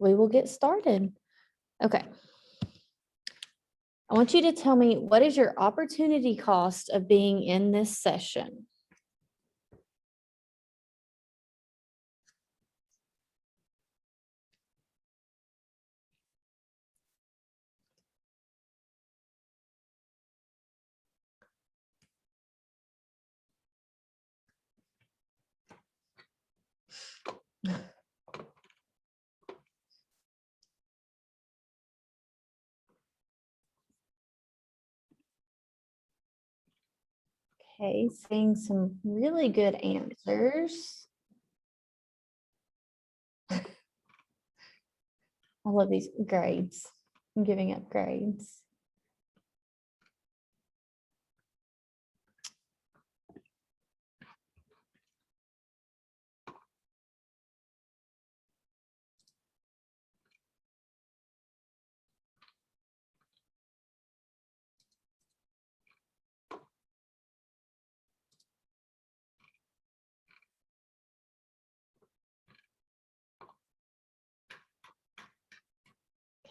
we will get started. Okay. I want you to tell me, what is your opportunity cost of being in this session? Okay, seeing some really good answers. I love these grades. I'm giving up grades.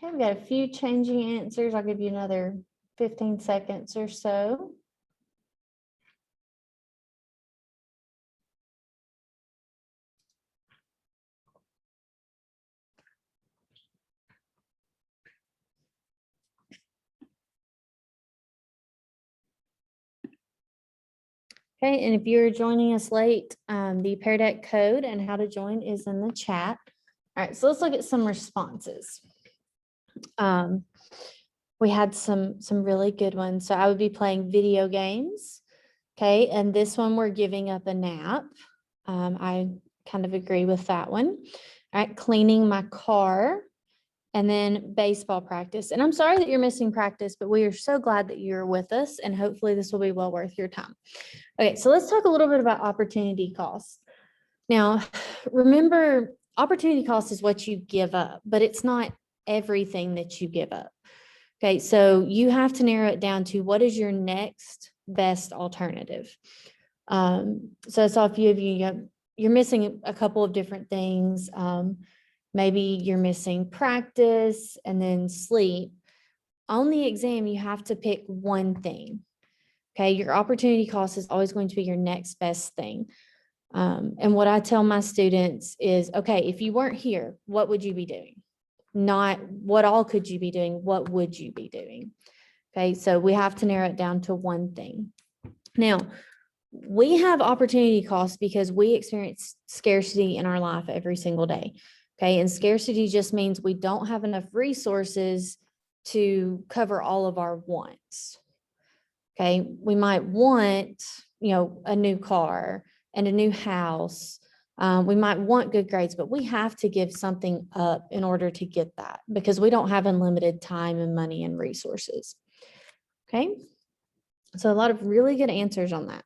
Okay, we've got a few changing answers. I'll give you another 15 seconds or so. Okay, and if you're joining us late, the Pear Deck code and how to join is in the chat. All right, so let's look at some responses. We had some really good ones. So I would be playing video games. Okay, and this one, we're giving up a nap. I kind of agree with that one. All right, cleaning my car, and then baseball practice. And I'm sorry that you're missing practice, but we are so glad that you're with us, and hopefully this will be well worth your time. Okay, so let's talk a little bit about opportunity costs. Now, remember, opportunity cost is what you give up, but it's not everything that you give up. Okay, so you have to narrow it down to what is your next best alternative. So I saw a few of you, you're missing a couple of different things. Maybe you're missing practice and then sleep. On the exam, you have to pick one thing. Okay, your opportunity cost is always going to be your next best thing. And what I tell my students is, okay, if you weren't here, what would you be doing? Not what all could you be doing, what would you be doing? Okay, so we have to narrow it down to one thing. Now, we have opportunity costs because we experience scarcity in our life every single day. Okay, and scarcity just means we don't have enough resources to cover all of our wants. Okay, we might want, a new car and a new house. We might want good grades, but we have to give something up in order to get that because we don't have unlimited time and money and resources. Okay, so a lot of really good answers on that.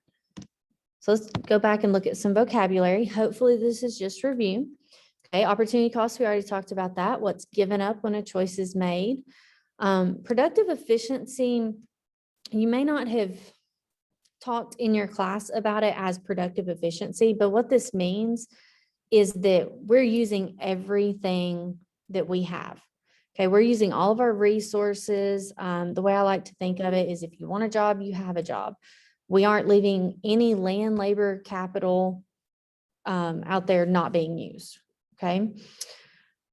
So let's go back and look at some vocabulary. Hopefully this is just review. Okay, opportunity costs, we already talked about that. What's given up when a choice is made. Productive efficiency, you may not have talked in your class about it as productive efficiency, but what this means is that we're using everything that we have. Okay, we're using all of our resources. The way I like to think of it is if you want a job, you have a job. We aren't leaving any land, labor, capital out there not being used. Okay,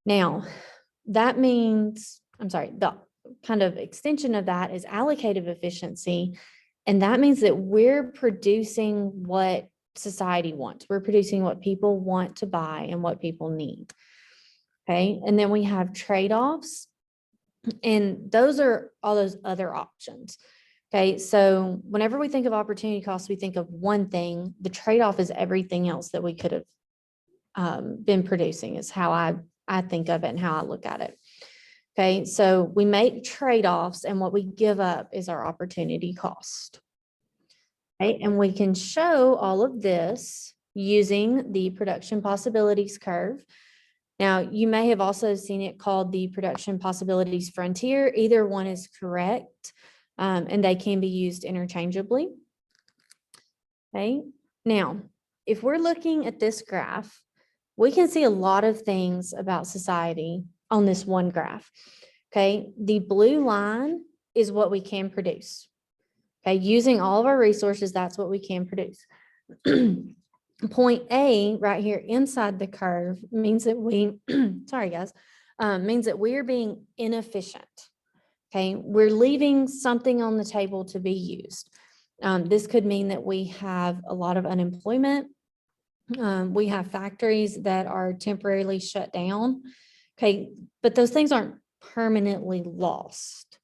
now that means, the kind of extension of that is allocative efficiency. And that means that we're producing what society wants. We're producing what people want to buy and what people need. Okay. And then we have trade-offs. And those are all those other options. Okay. So whenever we think of opportunity costs, we think of one thing. The trade-off is everything else that we could have been producing, is how I think of it and how I look at it. Okay, so we make trade-offs and what we give up is our opportunity cost. Okay, and we can show all of this using the production possibilities curve. Now, you may have also seen it called the production possibilities frontier. Either one is correct, and they can be used interchangeably. Okay, now, if we're looking at this graph, we can see a lot of things about society on this one graph. Okay, the blue line is what we can produce. Okay, using all of our resources, that's what we can produce. Point A right here inside the curve means that we, sorry guys, means that we're being inefficient. Okay, we're leaving something on the table to be used. This could mean that we have a lot of unemployment. We have factories that are temporarily shut down. Okay, but those things aren't permanently lost.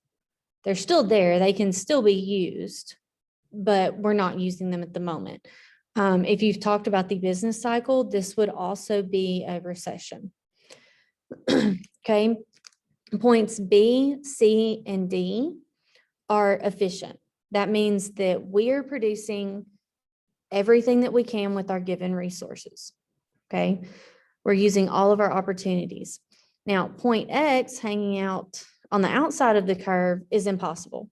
They're still there. They can still be used, but we're not using them at the moment. If you've talked about the business cycle, this would also be a recession. Okay, points B, C, and D are efficient. That means that we are producing everything that we can with our given resources. Okay, we're using all of our opportunities. Now, point X hanging out on the outside of the curve is impossible.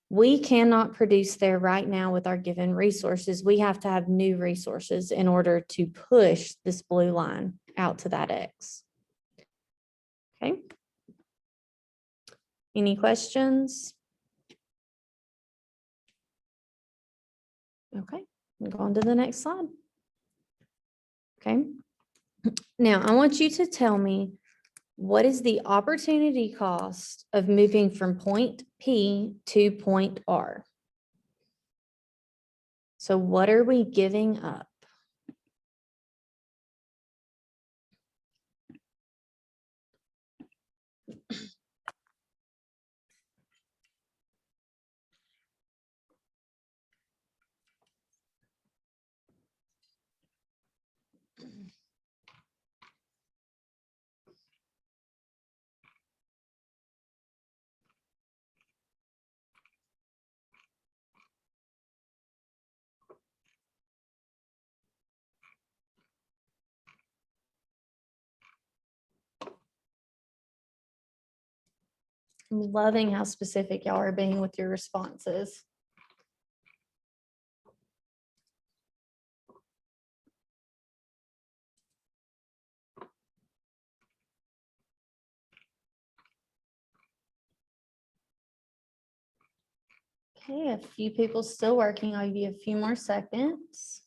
We cannot produce there right now with our given resources. We have to have new resources in order to push this blue line out to that X. Okay. Any questions? Okay, we'll go on to the next slide. Okay. Now, I want you to tell me, what is the opportunity cost of moving from point P to point R? So what are we giving up? I'm loving how specific y'all are being with your responses. Okay, a few people still working. I'll give you a few more seconds.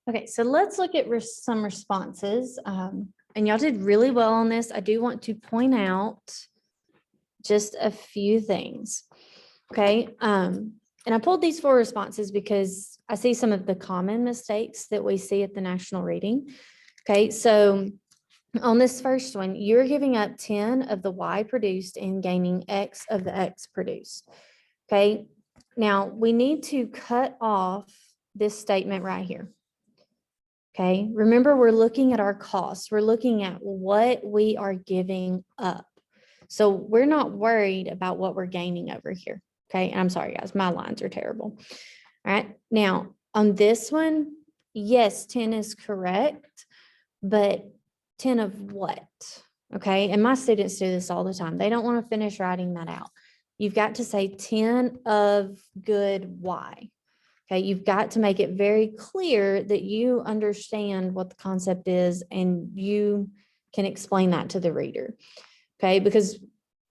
Okay, so let's look at some responses. And y'all did really well on this. I do want to point out just a few things. Okay, and I pulled these 4 responses because I see some of the common mistakes that we see at the national reading. Okay, so on this first one, you're giving up 10 of the Y produced and gaining X of the X produced. Okay, now we need to cut off this statement right here. Okay, remember, we're looking at our costs. We're looking at what we are giving up. So we're not worried about what we're gaining over here. Okay, and I'm sorry, guys, my lines are terrible. All right, now on this one, yes, 10 is correct, but 10 of what? Okay, and my students do this all the time. They don't want to finish writing that out. You've got to say 10 of good Y. Okay, you've got to make it very clear that you understand what the concept is and you can explain that to the reader. Okay, because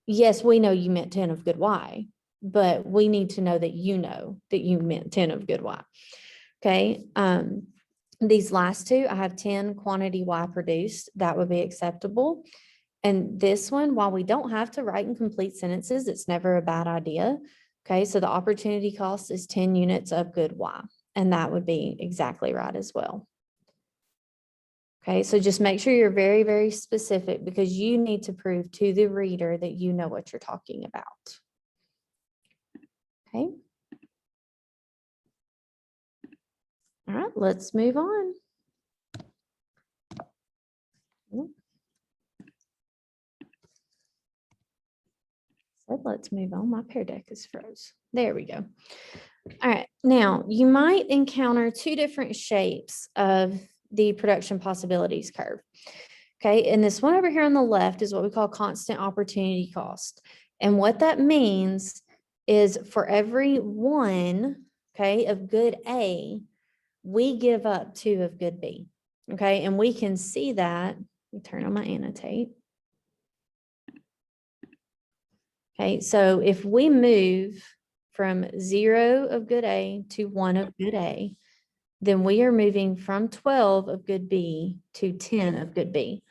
yes, we know you meant 10 of good Y, but we need to know that you meant 10 of good Y. Okay, these last 2, I have 10 quantity Y produced. That would be acceptable. And this one, while we don't have to write in complete sentences, it's never a bad idea. Okay, so the opportunity cost is 10 units of good Y, and that would be exactly right as well. Okay, so just make sure you're very, very specific because you need to prove to the reader that you know what you're talking about. Okay. All right, let's move on. So let's move on. My Pear Deck is froze. There we go. All right, now you might encounter two different shapes of the production possibilities curve. Okay, and this one over here on the left is what we call constant opportunity cost. And what that means is for every one, okay, of good A, we give up 2 of good B. Okay, and we can see that. Let me turn on my annotate. Okay, so if we move from 0 of good A to 1 of good A, then we are moving from 12 of good B to 10 of good B.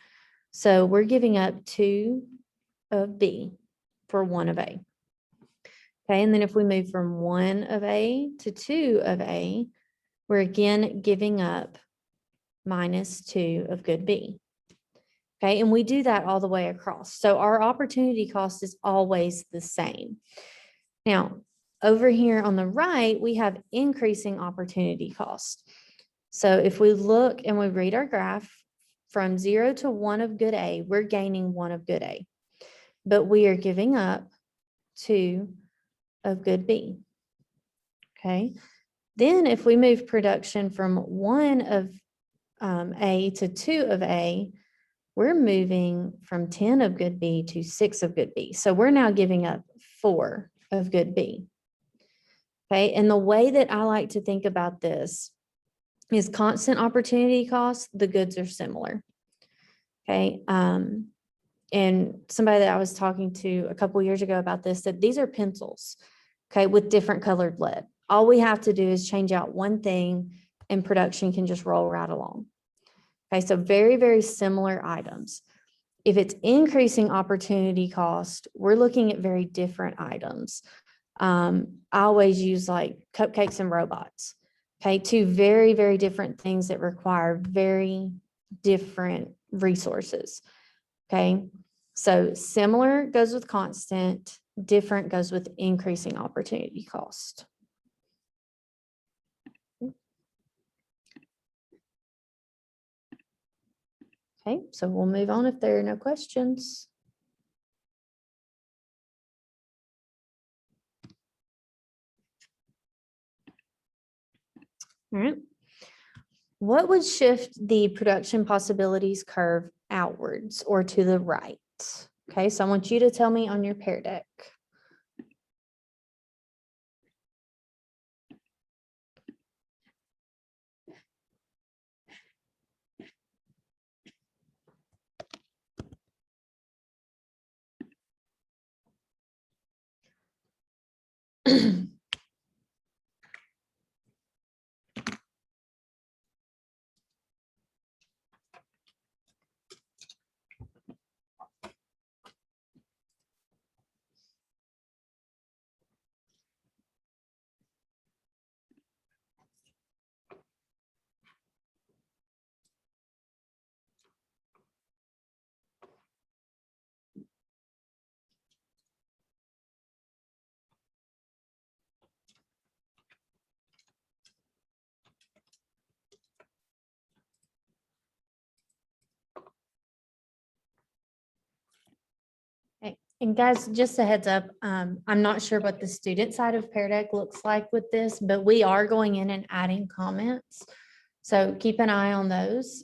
So we're giving up 2 of B for 1 of A. Okay, and then if we move from 1 of A to 2 of A, we're again giving up minus 2 of good B. Okay, and we do that all the way across. So our opportunity cost is always the same. Now, over here on the right, we have increasing opportunity cost. So if we look and we read our graph from 0 to 1 of good A, we're gaining 1 of good A, but we are giving up 2 of good B. Okay. Then if we move production from 1 of A to 2 of A, we're moving from 10 of good B to 6 of good B. So we're now giving up 4 of good B. Okay, and the way that I like to think about this is constant opportunity cost, the goods are similar. Okay, and somebody that I was talking to a couple years ago about this said these are pencils, okay, with different colored lead. All we have to do is change out one thing and production can just roll right along. Okay, so very, very similar items. If it's increasing opportunity cost, we're looking at very different items. I always use like cupcakes and robots. Okay, 2 very, very different things that require very different resources. Okay, so similar goes with constant, different goes with increasing opportunity cost. Okay, so we'll move on if there are no questions. All right. What would shift the production possibilities curve outwards or to the right? Okay, so I want you to tell me on your Pear Deck. Okay. And guys, just a heads up, I'm not sure what the student side of Pear Deck looks like with this, but we are going in and adding comments. So keep an eye on those.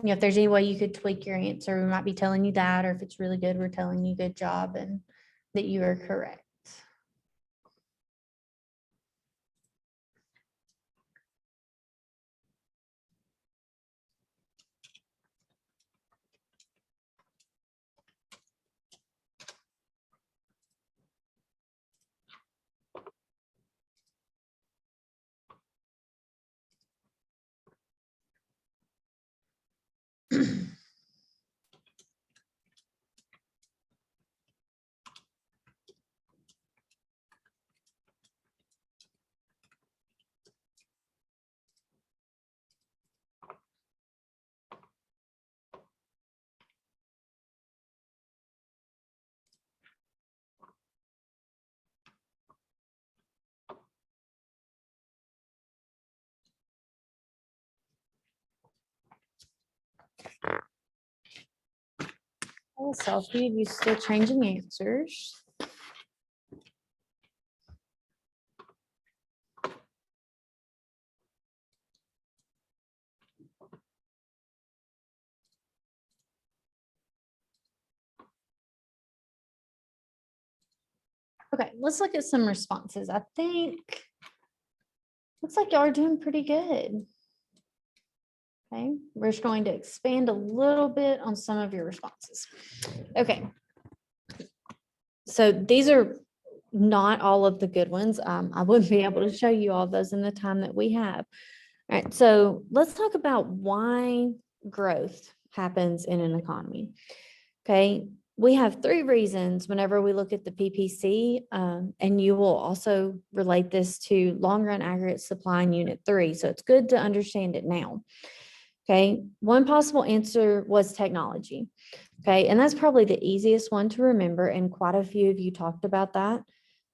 If there's any way you could tweak your answer, we might be telling you that, or if it's really good, we're telling you good job and that you are correct. So a few of you still changing answers. Okay, let's look at some responses. I think, looks like y'all are doing pretty good. Okay, we're just going to expand a little bit on some of your responses. Okay. So these are not all of the good ones. I wouldn't be able to show you all those in the time that we have. All right, so let's talk about why growth happens in an economy. Okay, we have 3 reasons whenever we look at the PPC, and you will also relate this to long run aggregate supply in unit 3. So it's good to understand it now. Okay, one possible answer was technology. Okay, and that's probably the easiest one to remember, and quite a few of you talked about that.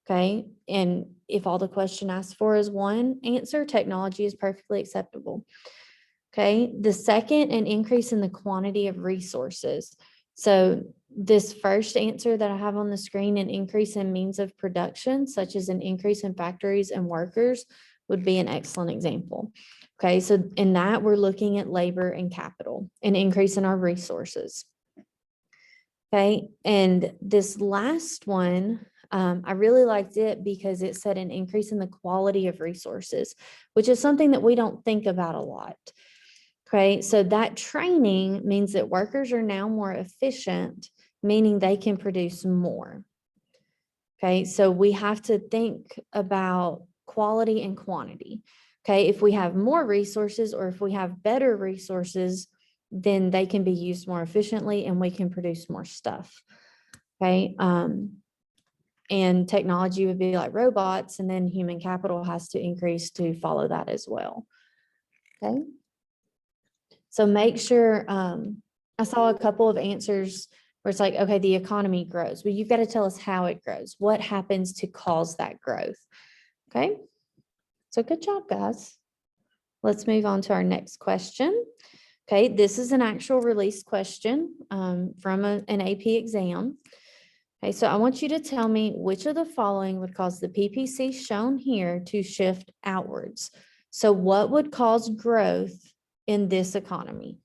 Okay, and if all the question asked for is one answer, technology is perfectly acceptable. Okay, the second, an increase in the quantity of resources. So this first answer that I have on the screen, an increase in means of production, such as an increase in factories and workers, would be an excellent example. Okay, so in that, we're looking at labor and capital, an increase in our resources. Okay, and this last one, I really liked it because it said an increase in the quality of resources, which is something that we don't think about a lot. Okay, so that training means that workers are now more efficient, meaning they can produce more. Okay, so we have to think about quality and quantity. Okay, if we have more resources or if we have better resources, then they can be used more efficiently and we can produce more stuff. Okay, and technology would be like robots, and then human capital has to increase to follow that as well. Okay. So make sure, I saw a couple of answers where it's like, okay, the economy grows. Well, you've got to tell us how it grows. What happens to cause that growth? Okay. So good job, guys. Let's move on to our next question. Okay, this is an actual release question from an AP exam. Okay, so I want you to tell me which of the following would cause the PPC shown here to shift outwards. So what would cause growth in this economy?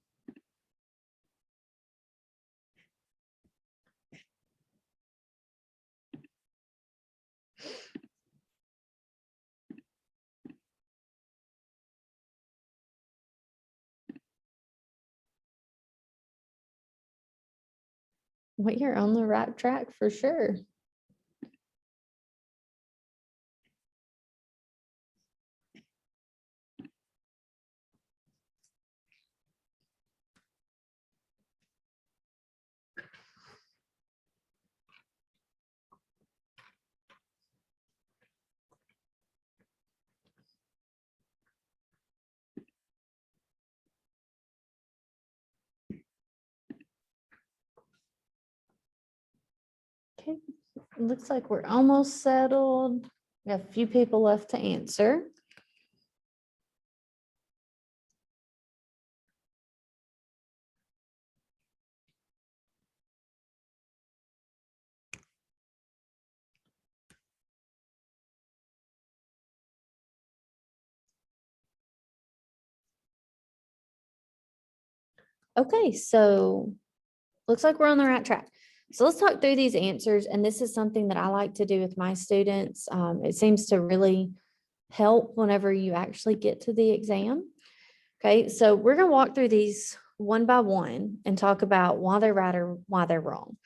Well, you're on the right track for sure. Okay, looks like we're almost settled. We have a few people left to answer. Okay, so looks like we're on the right track. So let's talk through these answers. And this is something that I like to do with my students. It seems to really help whenever you actually get to the exam. Okay, so we're going to walk through these one by one and talk about why they're right or why they're wrong.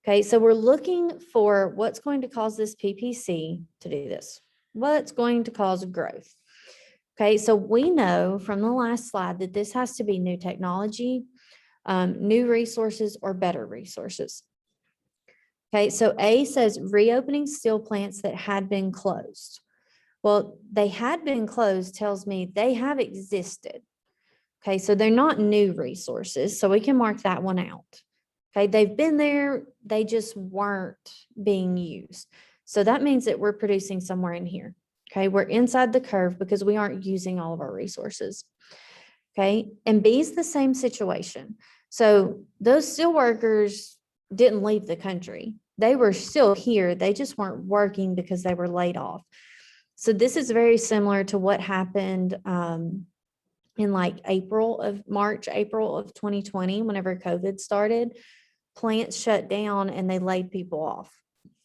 Okay, so we're looking for what's going to cause this PPC to do this. What's going to cause growth? Okay, so we know from the last slide that this has to be new technology, new resources, or better resources. Okay, so A says reopening steel plants that had been closed. Well, they had been closed tells me they have existed. Okay, so they're not new resources, so we can mark that one out. Okay, they've been there, they just weren't being used. So that means that we're producing somewhere in here. Okay, we're inside the curve because we aren't using all of our resources. Okay, and B is the same situation. So those steel workers, didn't leave the country. They were still here. They just weren't working because they were laid off. So this is very similar to what happened in like March, April of 2020, whenever COVID started. Plants shut down and they laid people off.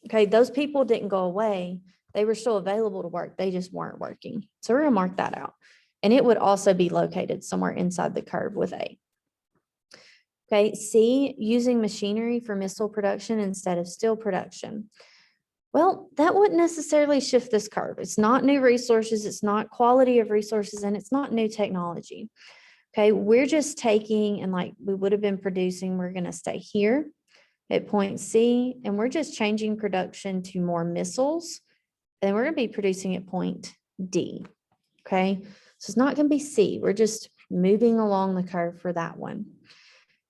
Okay, those people didn't go away. They were still available to work. They just weren't working. So we're going to mark that out. And it would also be located somewhere inside the curve with A. Okay, C, using machinery for missile production instead of steel production. Well, that wouldn't necessarily shift this curve. It's not new resources, it's not quality of resources, and it's not new technology. Okay, we're just taking, and like we would have been producing, we're going to stay here at point C, and we're just changing production to more missiles, and we're going to be producing at point D. Okay, so it's not going to be C. We're just moving along the curve for that one.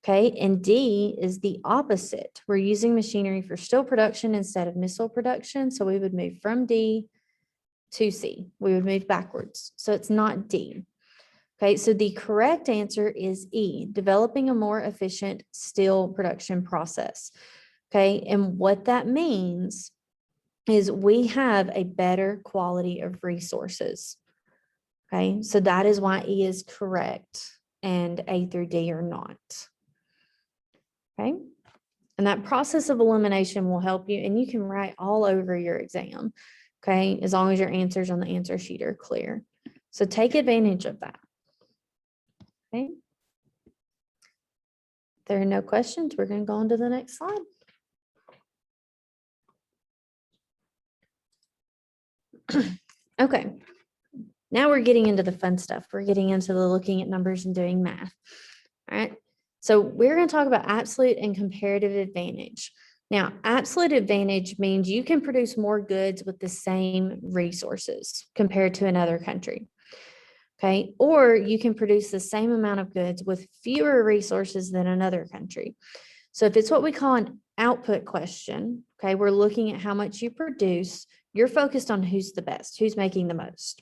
Okay, and D is the opposite. We're using machinery for steel production instead of missile production. So we would move from D to C. We would move backwards. So it's not D. Okay, so the correct answer is E, developing a more efficient steel production process. Okay, and what that means is we have a better quality of resources. Okay, so that is why E is correct and A through D are not. Okay, and that process of elimination will help you, and you can write all over your exam, okay, as long as your answers on the answer sheet are clear. So take advantage of that. Okay. If there are no questions, we're going to go on to the next slide. Okay, now we're getting into the fun stuff. We're getting into the looking at numbers and doing math. All right. So we're going to talk about absolute and comparative advantage. Now, absolute advantage means you can produce more goods with the same resources compared to another country. Okay, or you can produce the same amount of goods with fewer resources than another country. So if it's what we call an output question, okay, we're looking at how much you produce, you're focused on who's the best, who's making the most.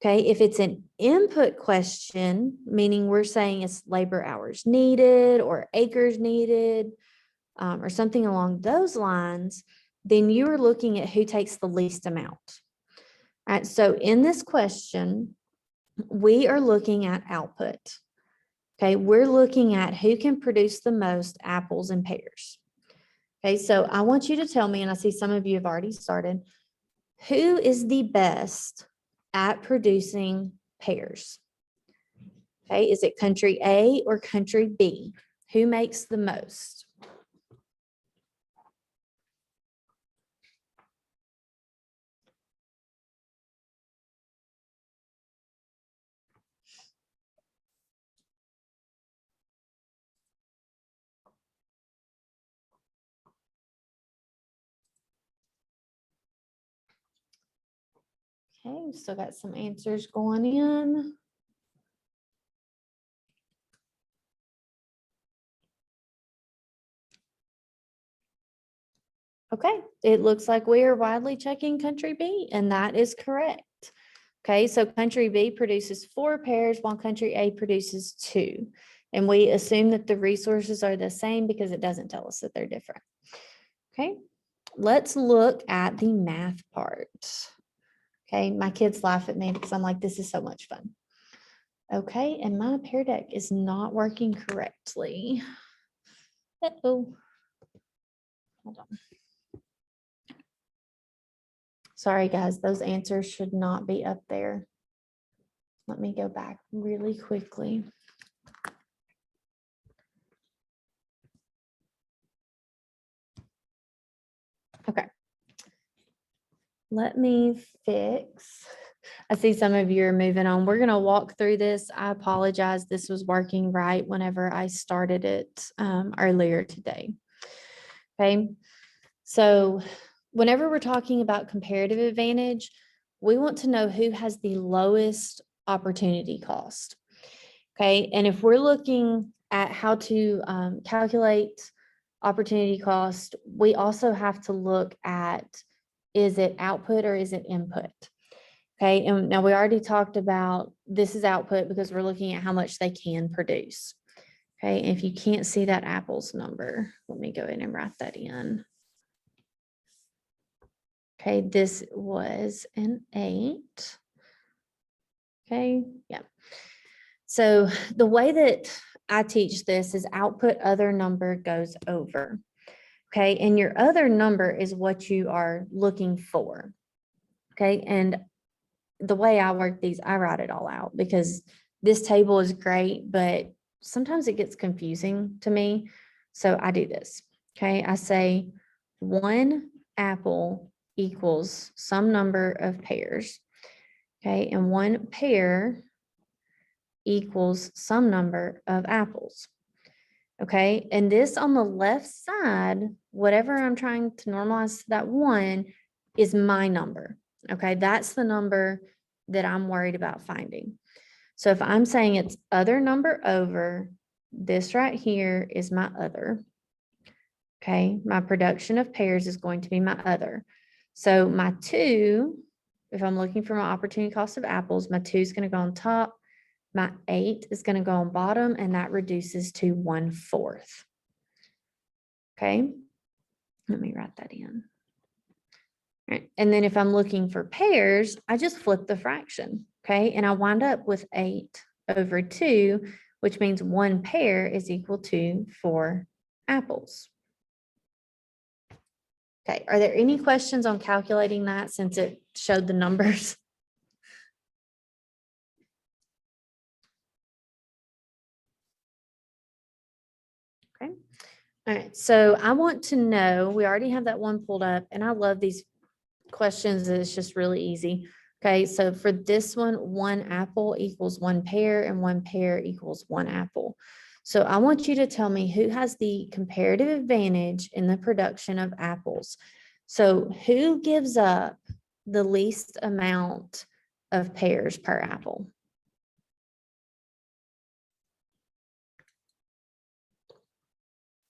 Okay, if it's an input question, meaning we're saying it's labor hours needed or acres needed or something along those lines, then you are looking at who takes the least amount. All right, so in this question, we are looking at output. Okay, we're looking at who can produce the most apples and pears. Okay, so I want you to tell me, and I see some of you have already started, who is the best at producing pears? Okay, is it country A or country B? Who makes the most? Okay, we've still got some answers going in. Okay, it looks like we are widely checking country B, and that is correct. Okay, so country B produces 4 pears while country A produces 2. And we assume that the resources are the same because it doesn't tell us that they're different. Okay, let's look at the math part. Okay, my kids laugh at me because I'm like, this is so much fun. Okay, and my pear deck is not working correctly. Uh-oh. Hold on. Sorry, guys, those answers should not be up there. Let me go back really quickly. Okay. Let me fix. I see some of you are moving on. We're going to walk through this. I apologize. This was working right whenever I started it earlier today. Okay. So whenever we're talking about comparative advantage, we want to know who has the lowest opportunity cost. Okay. And if we're looking at how to calculate opportunity cost, we also have to look at, is it output or is it input? Okay, and now we already talked about this is output because we're looking at how much they can produce. Okay, if you can't see that apples number, let me go ahead and write that in. Okay, this was an 8. Okay, yeah. So the way that I teach this is output other number goes over. Okay, and your other number is what you are looking for. Okay, and the way I work these, I write it all out because this table is great, but sometimes it gets confusing to me. So I do this. Okay, I say 1 apple equals some number of pears. Okay, and 1 pear equals some number of apples. Okay, and this on the left side, whatever I'm trying to normalize to that 1 is my number. Okay, that's the number that I'm worried about finding. So if I'm saying it's other number over, this right here is my other. Okay, my production of pairs is going to be my other. So my 2, if I'm looking for my opportunity cost of apples, my 2 is going to go on top. My 8 is going to go on bottom, and that reduces to 1/4. Okay, let me write that in. All right. And then if I'm looking for pairs, I just flip the fraction. Okay, and I wind up with 8/2, which means 1 pear is equal to 4 apples. Okay, are there any questions on calculating that since it showed the numbers? Okay. All right, so I want to know, we already have that one pulled up, and I love these questions. It's just really easy. Okay, so for this one, 1 apple equals 1 pear, and 1 pear equals 1 apple. So I want you to tell me who has the comparative advantage in the production of apples. So who gives up the least amount of pears per apple?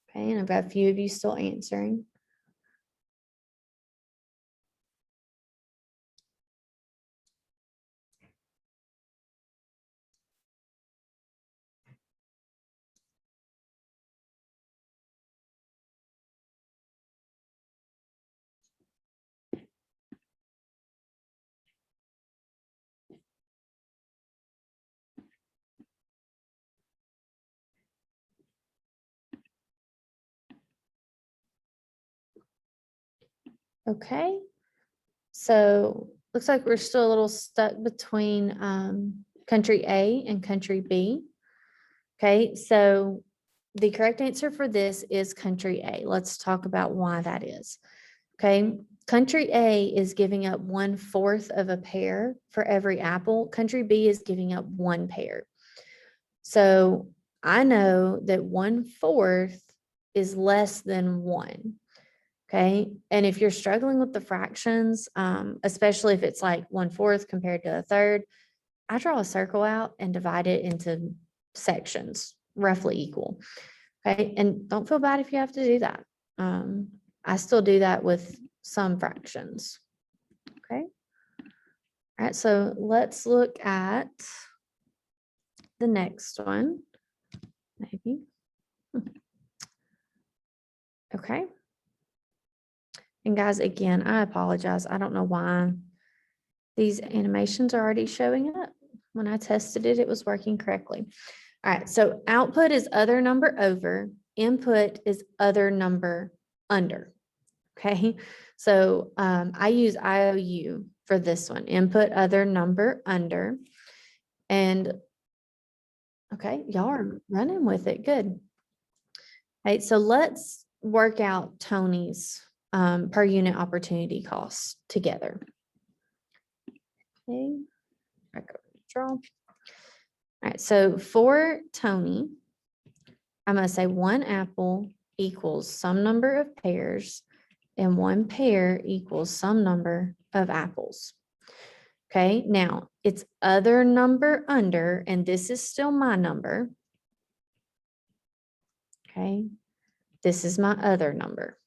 Okay, and I've got a few of you still answering. Okay, so looks like we're still a little stuck between country A and country B. Okay, so the correct answer for this is country A. Let's talk about why that is. Okay, country A is giving up 1/4 of a pear for every apple. Country B is giving up 1 pear. So I know that 1/4 is less than 1. Okay, and if you're struggling with the fractions, especially if it's like 1/4 compared to a third, I draw a circle out and divide it into sections, roughly equal. Okay, and don't feel bad if you have to do that. I still do that with some fractions. Okay, all right, so let's look at the next one, maybe. Okay. And guys, again, I apologize. I don't know why these animations are already showing up. When I tested it, it was working correctly. All right, so output is other number over, input is other number under. Okay, so I use IOU for this one, input other number under. And okay, y'all are running with it. Good. All right, so let's work out Tony's per unit opportunity costs together. Okay, draw. All right, so for Tony, I'm going to say 1 apple equals some number of pears and 1 pear equals some number of apples. Okay, now it's other number under, and this is still my number. Okay, this is my other number.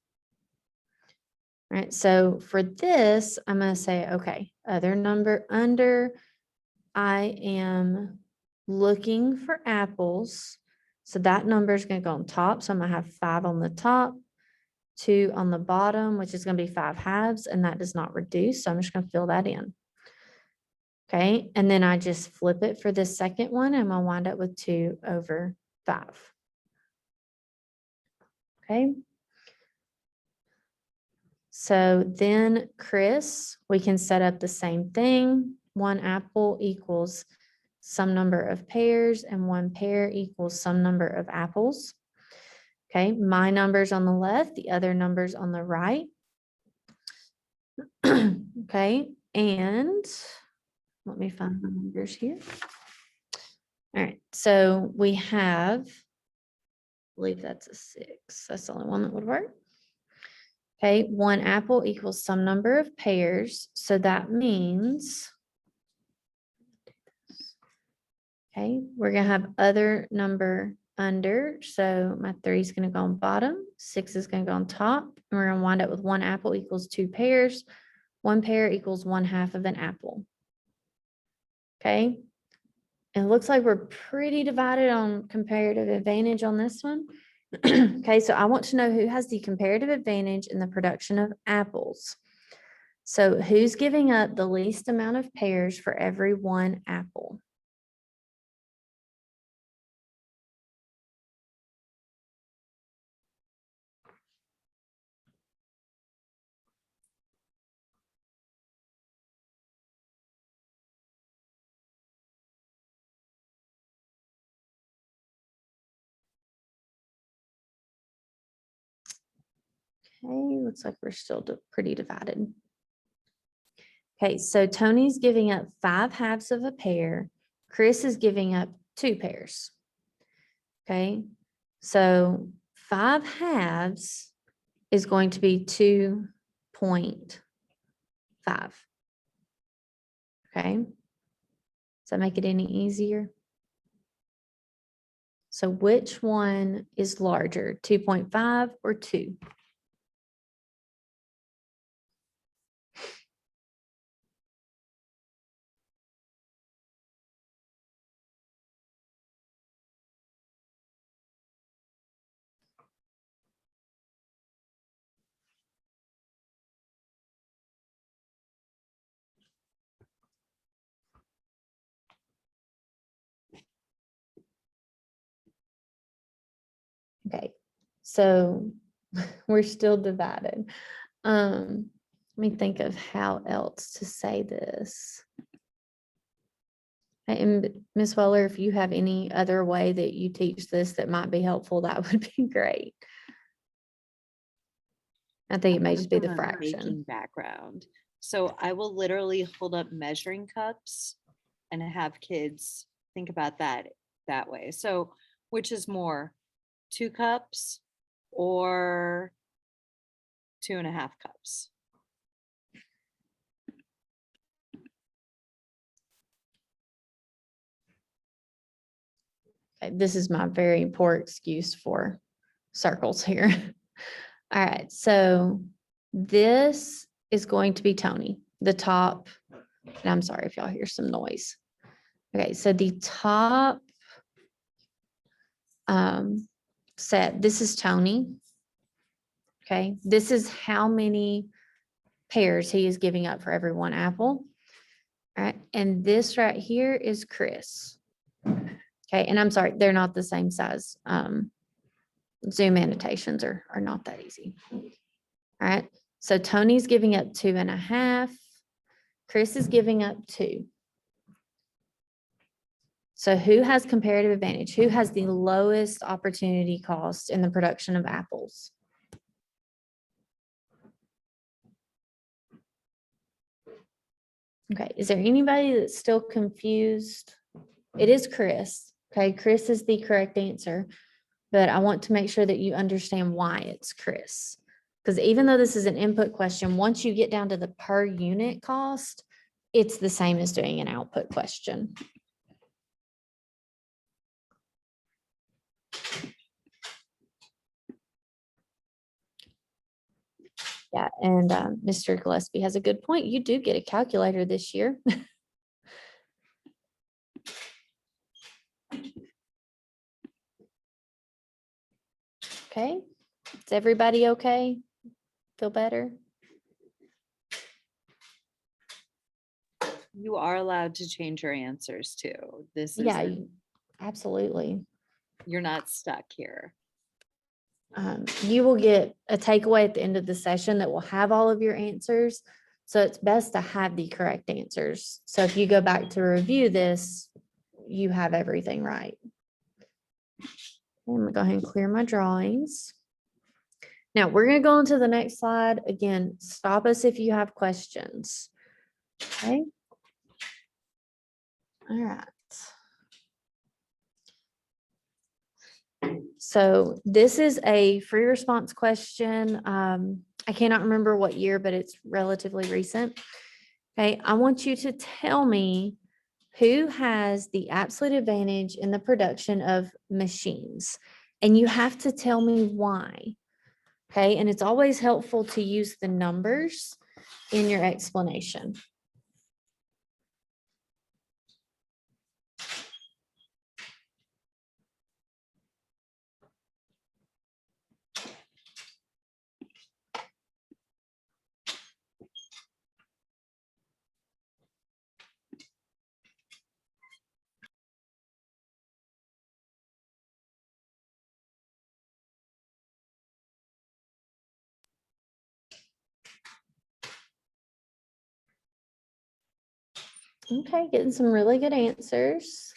All right, so for this, I'm going to say, okay, other number under, I am looking for apples. So that number is going to go on top. So I'm going to have 5 on the top, 2 on the bottom, which is going to be 5 halves, and that does not reduce. So I'm just going to fill that in. Okay, and then I just flip it for this second one, and I'll wind up with 2 over 5. Okay. So then Chris, we can set up the same thing. 1 apple equals some number of pears, and 1 pear equals some number of apples. Okay, my numbers on the left, the other numbers on the right. Okay, and let me find my numbers here. All right, so we have, I believe that's a 6. That's the only one that would work. Okay, 1 apple equals some number of pears. So that means, okay, we're going to have other number under. So my 3 is going to go on bottom, 6 is going to go on top. And we're going to wind up with 1 apple equals 2 pears. 1 pear equals 1/2 of an apple. Okay. And it looks like we're pretty divided on comparative advantage on this one. Okay, so I want to know who has the comparative advantage in the production of apples. So who's giving up the least amount of pears for every 1 apple? Okay, looks like we're still pretty divided. Okay, so Tony's giving up 5 halves of a pear. Chris is giving up 2 pears. Okay, so 5 halves is going to be 2.5. Okay, does that make it any easier? So which one is larger, 2.5 or 2? Okay, so we're still divided. Let me think of how else to say this. And Ms. Weller, if you have any other way that you teach this that might be helpful, that would be great. I think it may just be the fraction. Baking background. So I will literally hold up measuring cups and have kids think about that way. So which is more, 2 cups or 2.5 cups? Okay, this is my very poor excuse for circles here. All right, so this is going to be Tony, the top, and I'm sorry if y'all hear some noise. Okay, so the top set, this is Tony. Okay, this is how many pears he is giving up for every 1 apple. All right, and this right here is Chris. Okay, and I'm sorry, they're not the same size. Zoom annotations are not that easy. All right, so Tony's giving up 2.5. Chris is giving up 2. So who has comparative advantage? Who has the lowest opportunity cost in the production of apples? Okay, is there anybody that's still confused? It is Chris. Okay, Chris is the correct answer, but I want to make sure that you understand why it's Chris. Because even though this is an input question, once you get down to the per unit cost, it's the same as doing an output question. Yeah, and Mr. Gillespie has a good point. You do get a calculator this year. Okay, is everybody okay? Feel better? You are allowed to change your answers too. This Yeah, is, absolutely. you're not stuck here. You will get a takeaway at the end of the session that will have all of your answers. So it's best to have the correct answers. So if you go back to review this, you have everything right. I'm gonna go ahead and clear my drawings. Now we're gonna go on to the next slide. Again, stop us if you have questions. Okay. All right. So this is a free response question. I cannot remember what year, but it's relatively recent. Okay, I want you to tell me who has the absolute advantage in the production of machines. And you have to tell me why. Okay, and it's always helpful to use the numbers in your explanation. Okay, getting some really good answers.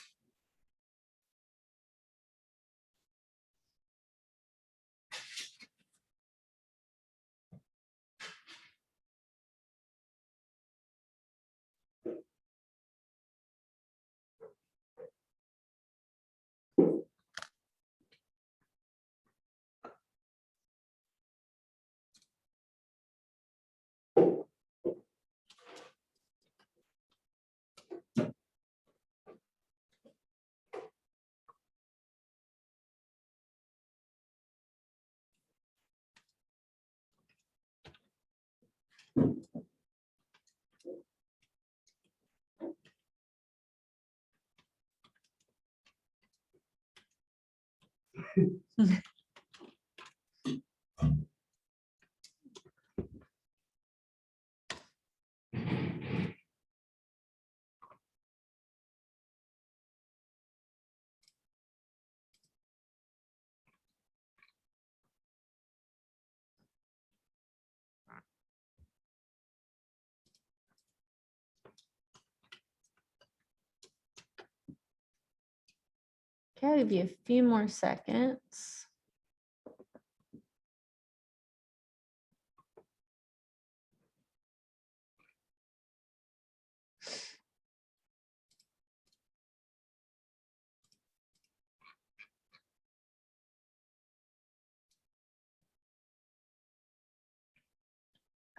Okay, I'll give you a few more seconds.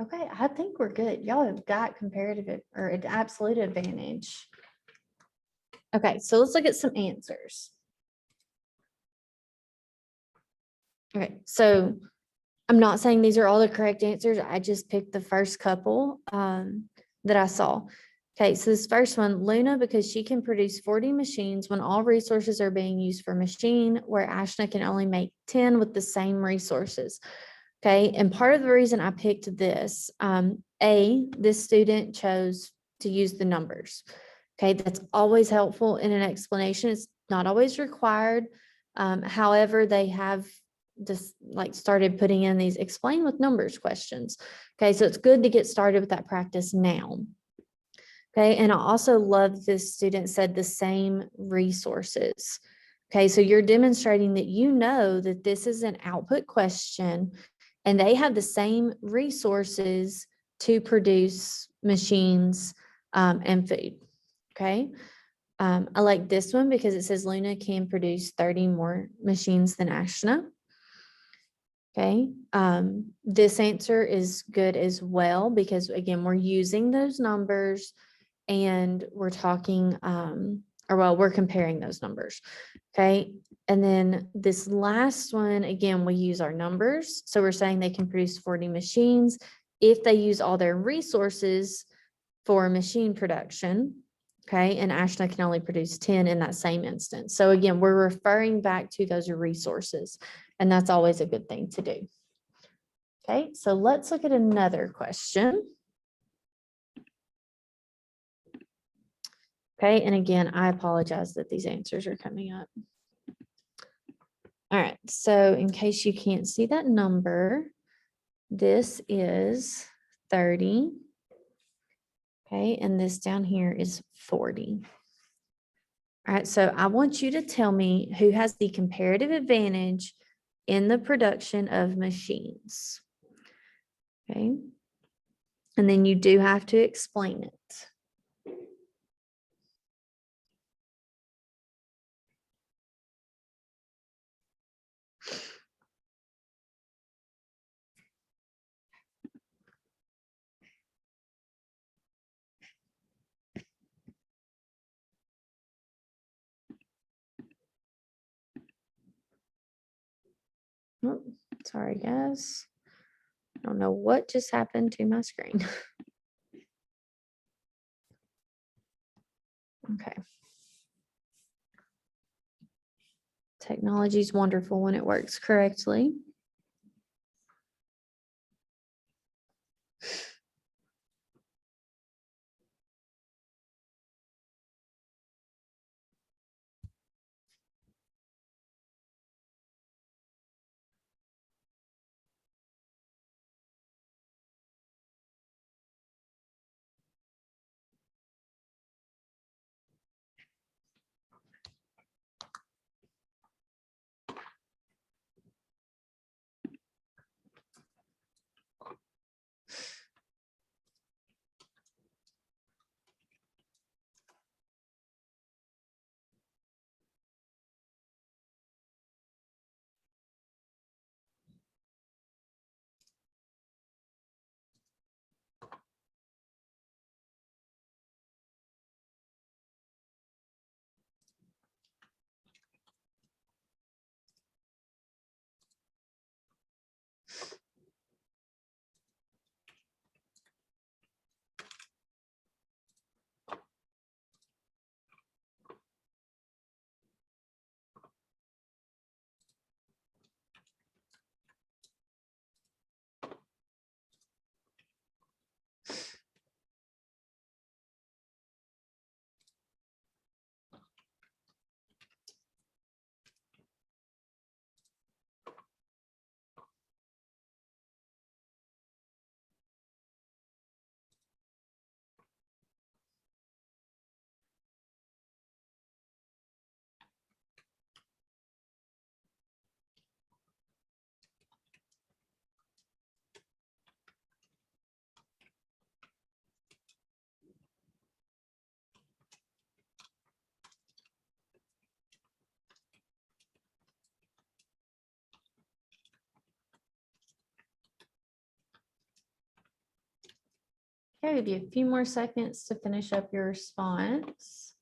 Okay, I think we're good. Y'all have got comparative or an absolute advantage. Okay, so let's look at some answers. Okay, so I'm not saying these are all the correct answers. I just picked the first couple that I saw. Okay, so this first one, Luna, because she can produce 40 machines when all resources are being used for machine, where Ashna can only make 10 with the same resources. Okay, and part of the reason I picked this, this student chose to use the numbers. Okay, that's always helpful in an explanation. It's not always required. However, they have just like started putting in these explain with numbers questions. Okay, so it's good to get started with that practice now. Okay, and I also love this student said the same resources. Okay, so you're demonstrating that you know that this is an output question and they have the same resources to produce machines and food. Okay. I like this one because it says Luna can produce 30 more machines than Ashna. Okay. This answer is good as well because again, we're using those numbers and we're talking, we're comparing those numbers. Okay. And then this last one, again, we use our numbers. So we're saying they can produce 40 machines if they use all their resources for machine production. Okay, and Ashna can only produce 10 in that same instance. So again, we're referring back to those resources, and that's always a good thing to do. Okay, so let's look at another question. Okay, and again, I apologize that these answers are coming up. All right, so in case you can't see that number, this is 30. Okay, and this down here is 40. All right, so I want you to tell me who has the comparative advantage in the production of machines. Okay, and then you do have to explain it. Oh, sorry, guys. I don't know what just happened to my screen. Okay. Technology is wonderful when it works correctly. Okay, I'll give you a few more seconds to finish up your response.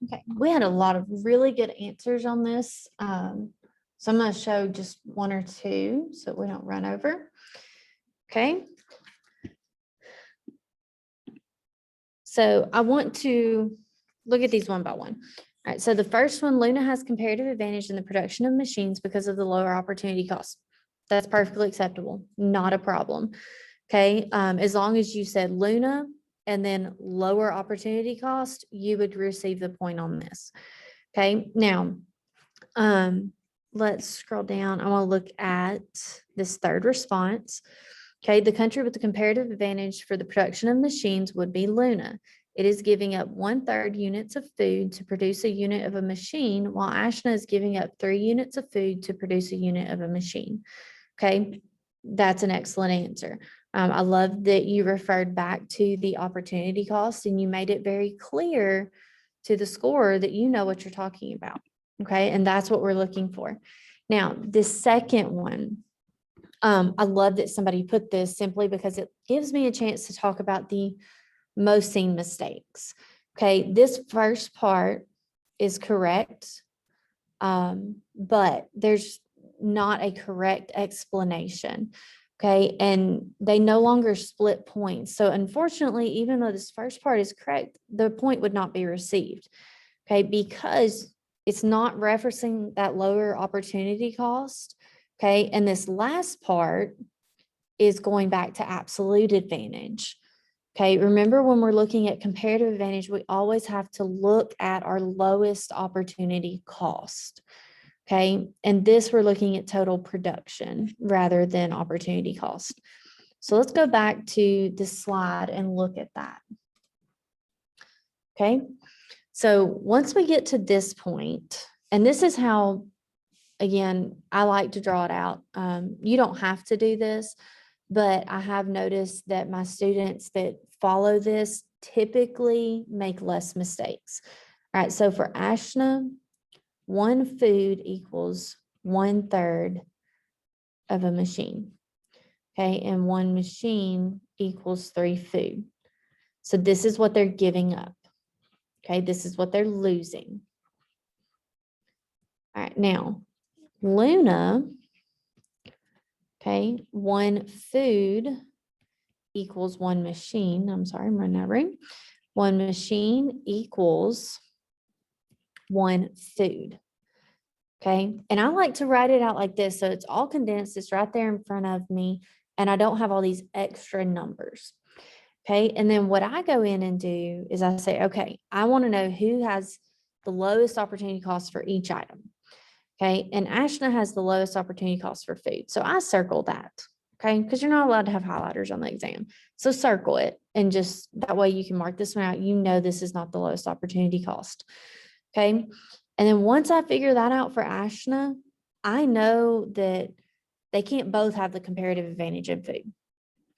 Okay, we had a lot of really good answers on this. So I'm going to show just one or two so we don't run over. Okay. So I want to look at these one by one. All right, so the first one, Luna has comparative advantage in the production of machines because of the lower opportunity cost. That's perfectly acceptable, not a problem. Okay, as long as you said Luna and then lower opportunity cost, you would receive the point on this. Okay, now, let's scroll down. I want to look at this third response. Okay, the country with the comparative advantage for the production of machines would be Luna. It is giving up 1/3 units of food to produce a unit of a machine, while Ashna is giving up 3 units of food to produce a unit of a machine. Okay, that's an excellent answer. I love that you referred back to the opportunity cost and you made it very clear to the scorer that you know what you're talking about. Okay, and that's what we're looking for. Now, the second one, I love that somebody put this simply because it gives me a chance to talk about the most seen mistakes. Okay, this first part is correct, but there's not a correct explanation. Okay, and they no longer split points. So unfortunately, even though this first part is correct, the point would not be received. Okay, because it's not referencing that lower opportunity cost. Okay, and this last part is going back to absolute advantage. Okay, remember when we're looking at comparative advantage, we always have to look at our lowest opportunity cost. Okay, and this we're looking at total production rather than opportunity cost. So let's go back to this slide and look at that. Okay, so once we get to this point, and this is how, again, I like to draw it out. You don't have to do this, but I have noticed that my students that follow this typically make less mistakes. All right, so for Ashna, 1 food equals 1/3 of a machine. Okay, and 1 machine equals 3 food. So this is what they're giving up. Okay, this is what they're losing. All right, now Luna, okay, 1 food equals 1 machine. I'm sorry, I'm running out of room. 1 machine equals 1 food. Okay, and I like to write it out like this. So it's all condensed, it's right there in front of me, and I don't have all these extra numbers. Okay, and then what I go in and do is I say, okay, I want to know who has the lowest opportunity cost for each item. Okay, and Ashna has the lowest opportunity cost for food. So I circle that. Okay, because you're not allowed to have highlighters on the exam. So circle it, and just that way you can mark this one out. You know this is not the lowest opportunity cost. Okay, and then once I figure that out for Ashna, I know that they can't both have the comparative advantage in food.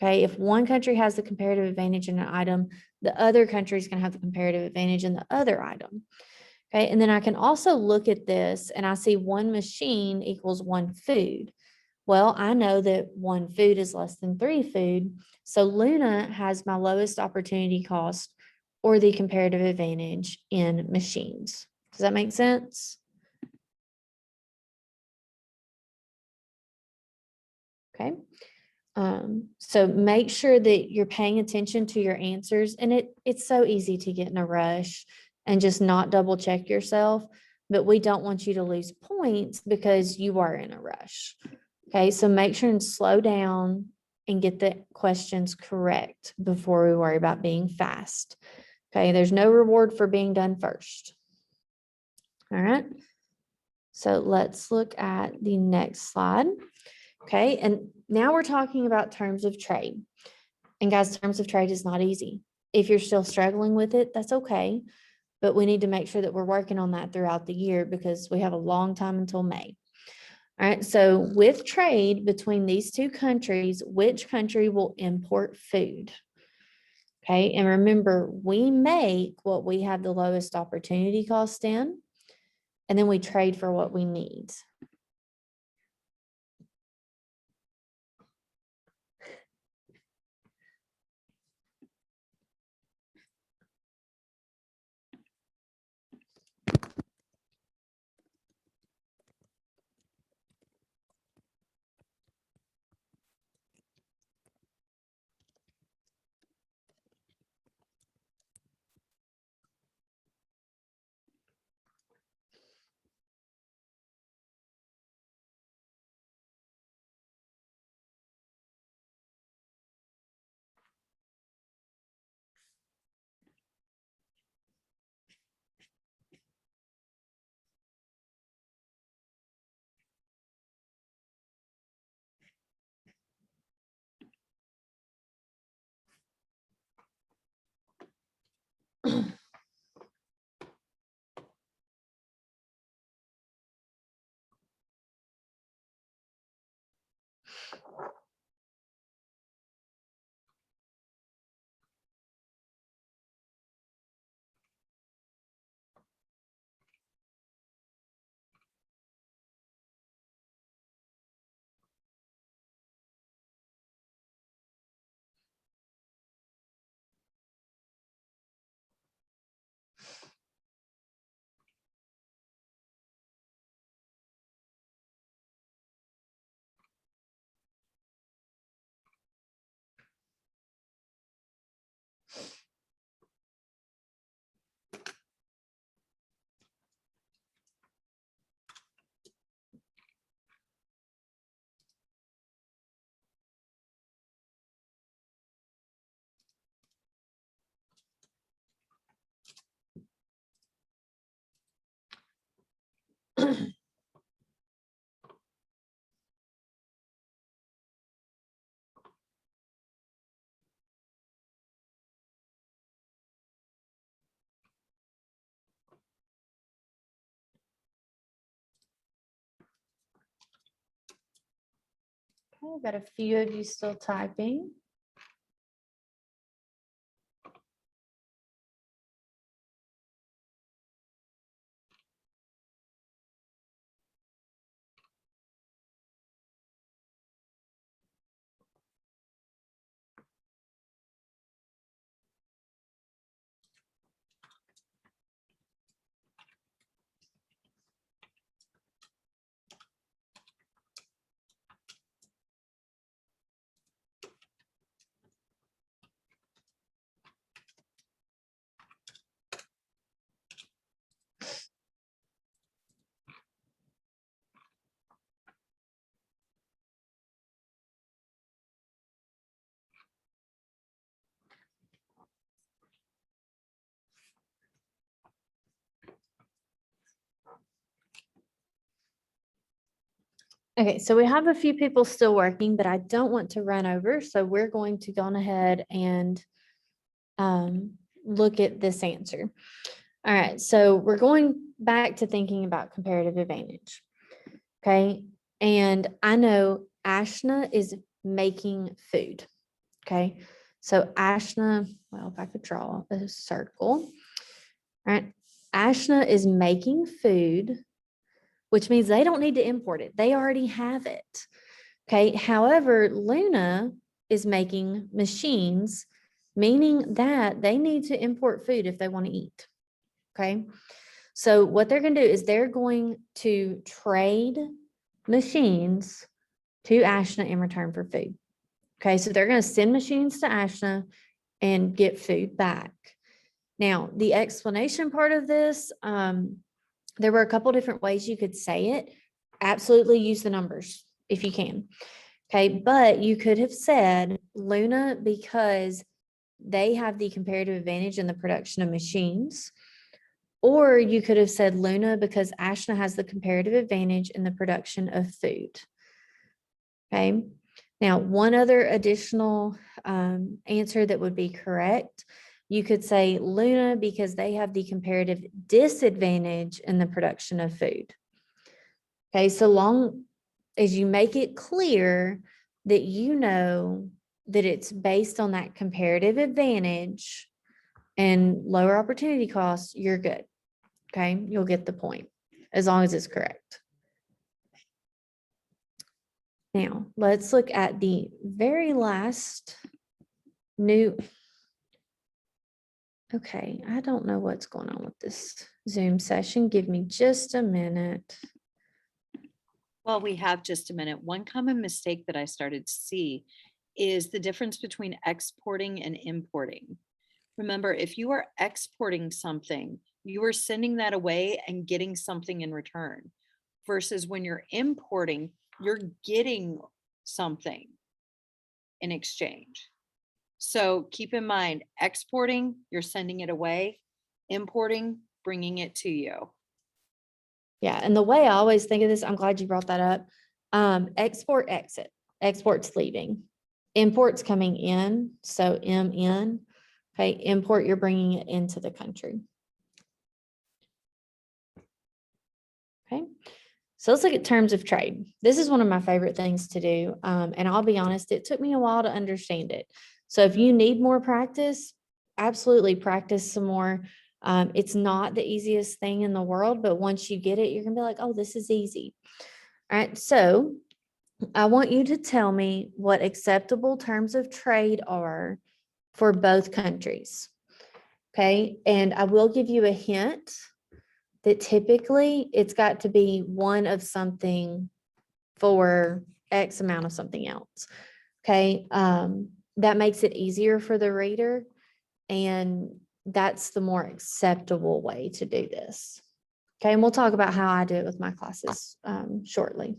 Okay, if one country has the comparative advantage in an item, the other country is going to have the comparative advantage in the other item. Okay, and then I can also look at this and I see 1 machine equals 1 food. Well, I know that 1 food is less than 3 food. So Luna has my lowest opportunity cost or the comparative advantage in machines. Does that make sense? Okay. So make sure that you're paying attention to your answers, and it's so easy to get in a rush and just not double check yourself, but we don't want you to lose points because you are in a rush. Okay, so make sure and slow down and get the questions correct before we worry about being fast. Okay, there's no reward for being done first. All right, so let's look at the next slide. Okay, and now we're talking about terms of trade. And guys, terms of trade is not easy. If you're still struggling with it, that's okay. But we need to make sure that we're working on that throughout the year because we have a long time until May. All right, so with trade between these 2 countries, which country will import food? Okay, and remember, we make what we have the lowest opportunity cost in, and then we trade for what we need. Okay, I've got a few of you still typing. Okay, so we have a few people still working, but I don't want to run over, so we're going to go on ahead and look at this answer. All right, so we're going back to thinking about comparative advantage. Okay, and I know Ashna is making food. Okay, so Ashna, well, if I could draw a circle. All right, Ashna is making food, which means they don't need to import it. They already have it. Okay. However, Luna is making machines, meaning that they need to import food if they want to eat. Okay. So what they're going to do is they're going to trade machines to Ashna in return for food. Okay. So they're going to send machines to Ashna and get food back. Now, the explanation part of this, there were a couple different ways you could say it. Absolutely use the numbers if you can. Okay, but you could have said Luna because they have the comparative advantage in the production of machines. Or you could have said Luna because Ashna has the comparative advantage in the production of food. Okay, now one other additional answer that would be correct. You could say Luna because they have the comparative disadvantage in the production of food. Okay, so long as you make it clear that you know that it's based on that comparative advantage and lower opportunity costs, you're good. Okay, you'll get the point as long as it's correct. Now, let's look at the very last new. Okay, I don't know what's going on with this Zoom session. Give me just a minute. Well, we have just a minute. One common mistake that I started to see is the difference between exporting and importing. Remember, if you are exporting something, you are sending that away and getting something in return. Versus when you're importing, you're getting something in exchange. So keep in mind, exporting, you're sending it away, importing, bringing it to you. Yeah, and the way I always think of this, I'm glad you brought that up. Export, exit. Export's leaving. Import's coming in, so MN. Okay, import, you're bringing it into the country. Okay, so let's look at terms of trade. This is one of my favorite things to do, and I'll be honest, it took me a while to understand it. So if you need more practice, absolutely practice some more. It's not the easiest thing in the world, but once you get it, you're gonna be like, oh, this is easy. All right, so I want you to tell me what acceptable terms of trade are for both countries. Okay, and I will give you a hint that typically it's got to be one of something for X amount of something else. Okay, that makes it easier for the reader, and that's the more acceptable way to do this. Okay, and we'll talk about how I do it with my classes shortly.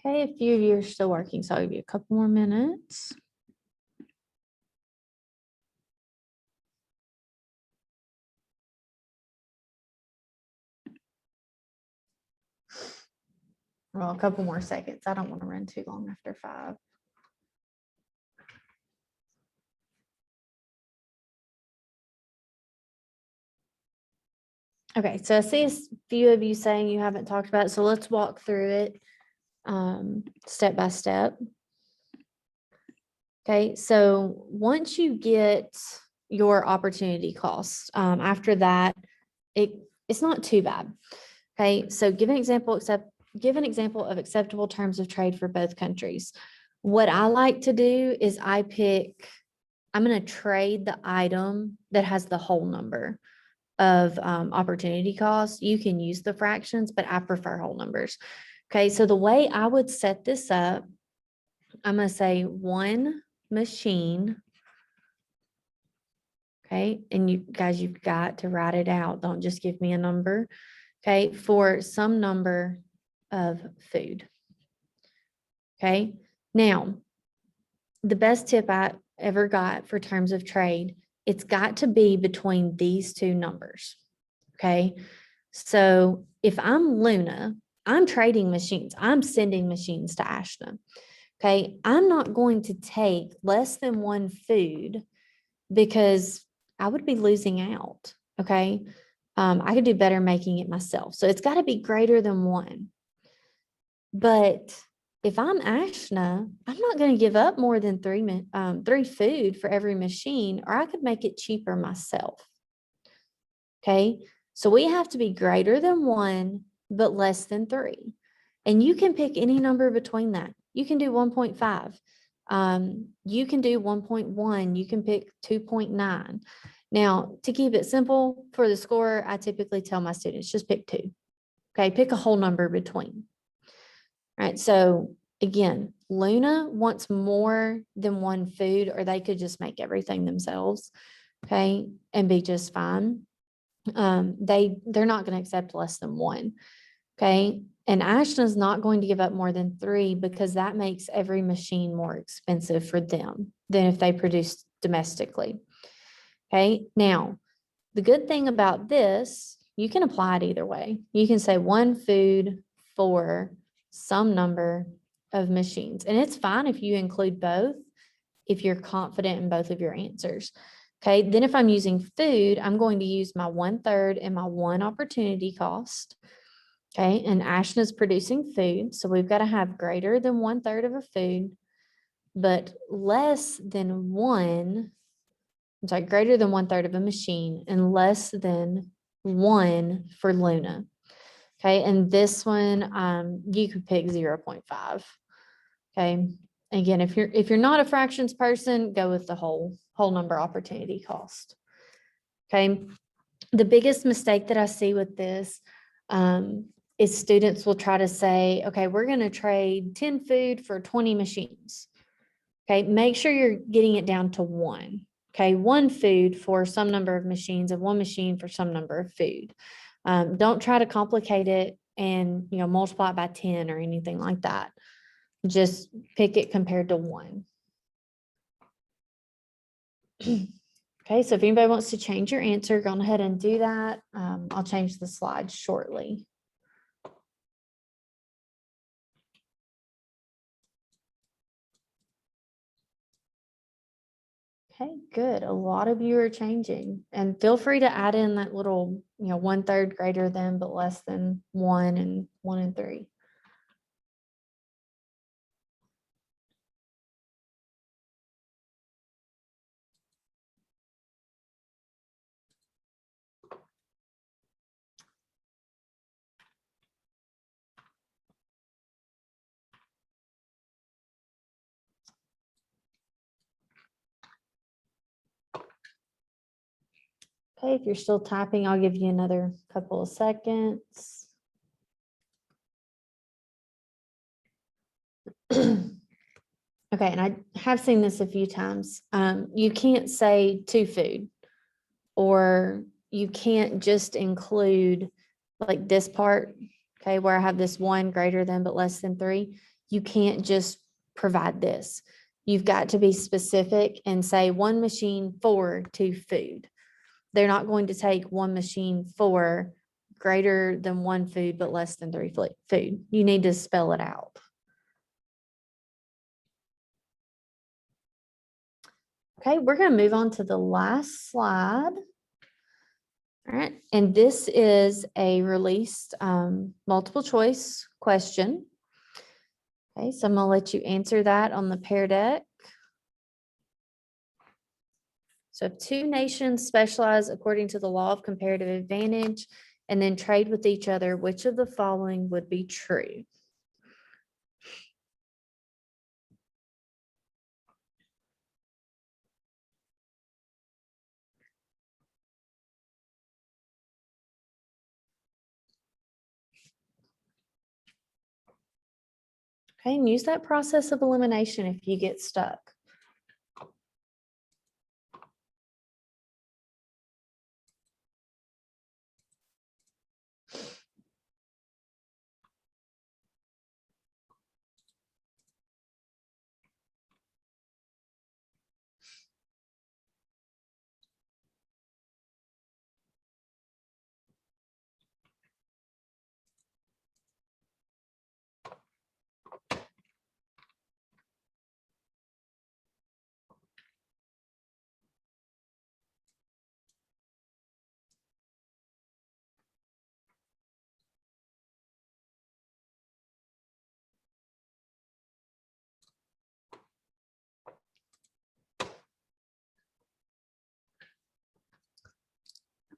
Okay, a few of you are still working, so I'll give you a couple more minutes. Well, a couple more seconds. I don't want to run too long after 5. Okay, so I see a few of you saying you haven't talked about it, so let's walk through it step by step. Okay, so once you get your opportunity cost, after that, it's not too bad. Okay, so give an example of acceptable terms of trade for both countries. What I like to do is I'm going to trade the item that has the whole number of opportunity costs. You can use the fractions, but I prefer whole numbers. Okay, so the way I would set this up, I'm going to say one machine. Okay, and you guys, you've got to write it out. Don't just give me a number. Okay, for some number of food. Okay, now the best tip I ever got for terms of trade, it's got to be between these two numbers. Okay, so if I'm Luna, I'm trading machines. I'm sending machines to Ashna. Okay, I'm not going to take less than one food because I would be losing out. Okay, I could do better making it myself. So it's got to be greater than 1. But if I'm Ashna, I'm not going to give up more than 3 food for every machine, or I could make it cheaper myself. Okay, so we have to be greater than 1, but less than 3. And you can pick any number between that. You can do 1.5. You can do 1.1. You can pick 2.9. Now, to keep it simple for the score, I typically tell my students, just pick 2. Okay, pick a whole number between. All right, so again, Luna wants more than 1 food, or they could just make everything themselves, okay, and be just fine. They're not going to accept less than 1, okay, and Ashna's not going to give up more than 3 because that makes every machine more expensive for them than if they produce domestically. Okay, now the good thing about this, you can apply it either way. You can say 1 food for some number of machines, and it's fine if you include both, if you're confident in both of your answers. Okay, then if I'm using food, I'm going to use my 1/3 and my 1 opportunity cost. Okay, and Ashna's producing food, so we've got to have greater than 1/3 of a food, but less than 1. I'm sorry, greater than 1/3 of a machine and less than 1 for Luna. Okay, and this one, you could pick 0.5. Okay, again, if you're not a fractions person, go with the whole number opportunity cost. Okay, the biggest mistake that I see with this is students will try to say, okay, we're going to trade 10 food for 20 machines. Okay, make sure you're getting it down to 1. Okay, 1 food for some number of machines and 1 machine for some number of food. Don't try to complicate it and multiply it by 10 or anything like that. Just pick it compared to 1. Okay, so if anybody wants to change your answer, go ahead and do that. I'll change the slides shortly. Okay, good. A lot of you are changing, and feel free to add in that little, 1/3 greater than, but less than 1 and 1 and 3. Okay, if you're still typing, I'll give you another couple of seconds. Okay, and I have seen this a few times. You can't say 2 food, or you can't just include like this part, okay, where I have this 1 greater than but less than 3. you can't just provide this. You've got to be specific and say 1 machine for 2 food. They're not going to take 1 machine for greater than 1 food, but less than 3 food. You need to spell it out. Okay, we're going to move on to the last slide. All right, and this is a released multiple choice question. Okay, so I'm going to let you answer that on the Pear Deck. So if 2 nations specialize according to the law of comparative advantage and then trade with each other, which of the following would be true? Okay, and use that process of elimination if you get stuck.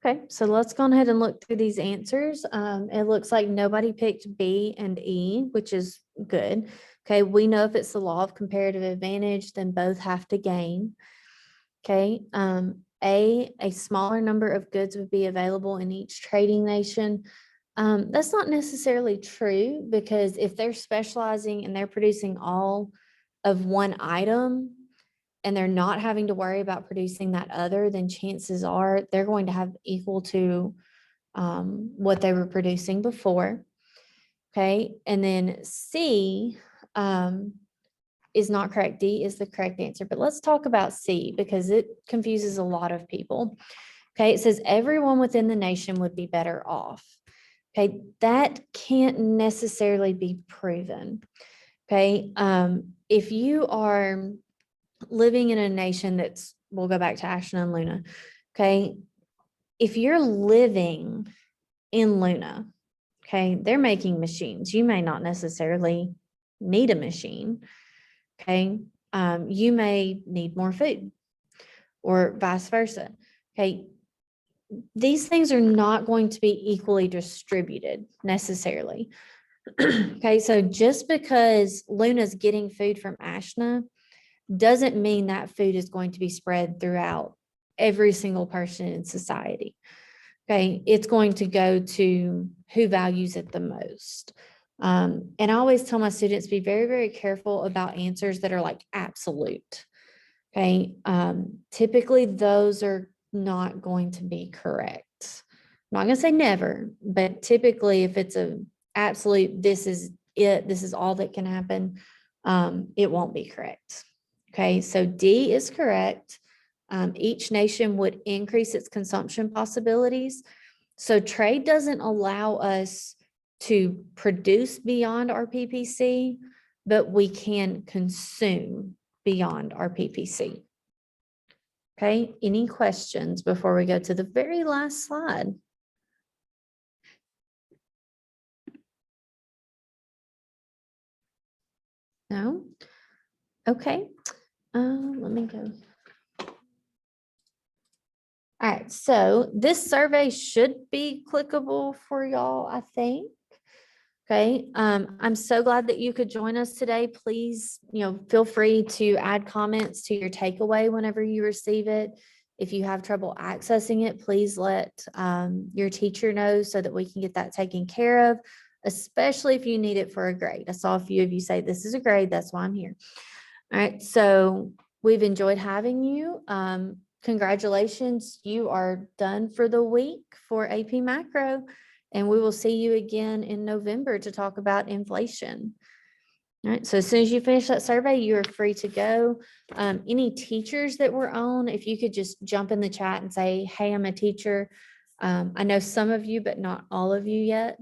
Okay, so let's go ahead and look through these answers. It looks like nobody picked B and E, which is good. Okay, we know if it's the law of comparative advantage, then both have to gain. Okay, a smaller number of goods would be available in each trading nation. That's not necessarily true, because if they're specializing and they're producing all of one item, and they're not having to worry about producing that other, then chances are they're going to have equal to what they were producing before. Okay, and then C is not correct. D is the correct answer. But let's talk about C, because it confuses a lot of people. Okay, it says everyone within the nation would be better off. Okay, that can't necessarily be proven. Okay, if you are living in a nation that's, we'll go back to Ashton and Luna. Okay, if you're living in Luna, okay, they're making machines. You may not necessarily need a machine. Okay, you may need more food, or vice versa. Okay, these things are not going to be equally distributed necessarily. Okay, so just because Luna's getting food from Ashna doesn't mean that food is going to be spread throughout every single person in society. Okay, it's going to go to who values it the most. And I always tell my students, be very, very careful about answers that are like absolute. Okay, typically those are not going to be correct. I'm not going to say never, but typically if it's a absolute, this is it, this is all that can happen, it won't be correct. Okay, so D is correct. Each nation would increase its consumption possibilities. So trade doesn't allow us to produce beyond our PPC, but we can consume beyond our PPC. Okay, any questions before we go to the very last slide? No? Okay, let me go. All right, so this survey should be clickable for y'all, I think. Okay, I'm so glad that you could join us today. Please, feel free to add comments to your takeaway whenever you receive it. If you have trouble accessing it, please let your teacher know so that we can get that taken care of, especially if you need it for a grade. I saw a few of you say, this is a grade, that's why I'm here. All right, so we've enjoyed having you. Congratulations, you are done for the week for AP Macro, and we will see you again in November to talk about inflation. All right, so as soon as you finish that survey, you're free to go. Any teachers that were on, if you could just jump in the chat and say, hey, I'm a teacher. I know some of you, but not all of you yet.